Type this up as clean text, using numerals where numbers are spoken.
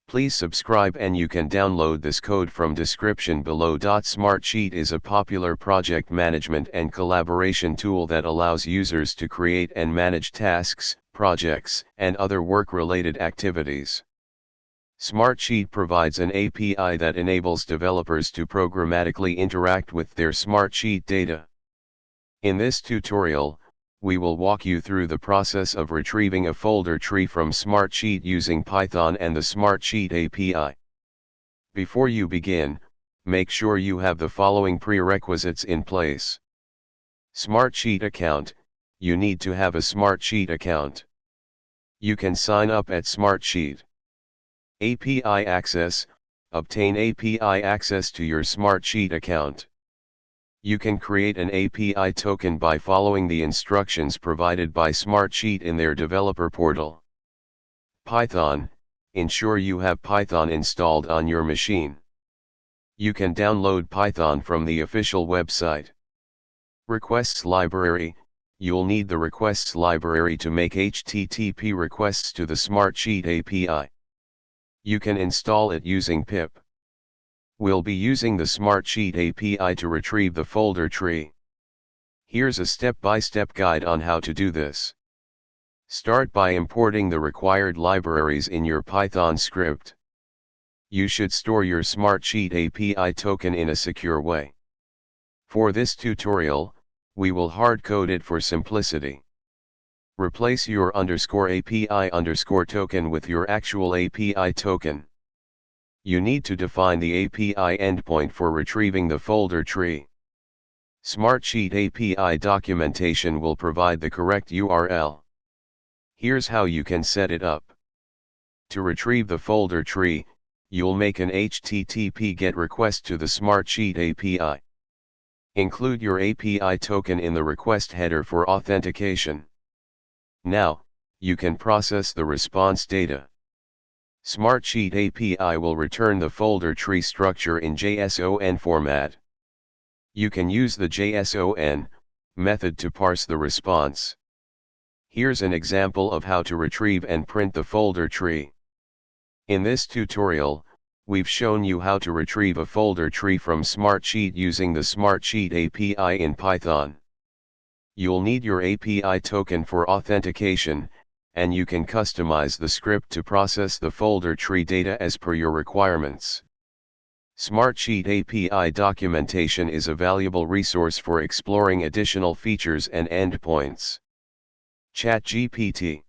Please subscribe and you can download this code from description below. Smartsheet is a popular project management and collaboration tool that allows users to create and manage tasks, projects, and other work-related activities. Smartsheet provides an API that enables developers to programmatically interact with their Smartsheet data. In this tutorial, we will walk you through the process of retrieving a folder tree from Smartsheet using Python and the Smartsheet API. Before you begin, make sure you have the following prerequisites in place. Smartsheet Account. You need to have a Smartsheet account. You can sign up at Smartsheet. API access. Obtain API access to your Smartsheet account. You can create an API token by following the instructions provided by Smartsheet in their developer portal. Python. Ensure you have Python installed on your machine. You can download Python from the official website. Requests library. You'll need the requests library to make HTTP requests to the Smartsheet API. You can install it using pip. We'll be using the Smartsheet API to retrieve the folder tree. Here's a step-by-step guide on how to do this. Start by importing the required libraries in your Python script. You should store your Smartsheet API token in a secure way. For this tutorial, we will hard-code it for simplicity. Replace your _API_ token with your actual API token. You need to define the API endpoint for retrieving the folder tree. Smartsheet API documentation will provide the correct URL. Here's how you can set it up. To retrieve the folder tree, you'll make an HTTP GET request to the Smartsheet API. Include your API token in the request header for authentication. Now, you can process the response data. Smartsheet API will return the folder tree structure in JSON format. You can use the JSON method to parse the response. Here's an example of how to retrieve and print the folder tree. In this tutorial, we've shown you how to retrieve a folder tree from Smartsheet using the Smartsheet API in Python. You'll need your API token for authentication, and you can customize the script to process the folder tree data as per your requirements. Smartsheet API documentation is a valuable resource for exploring additional features and endpoints. ChatGPT.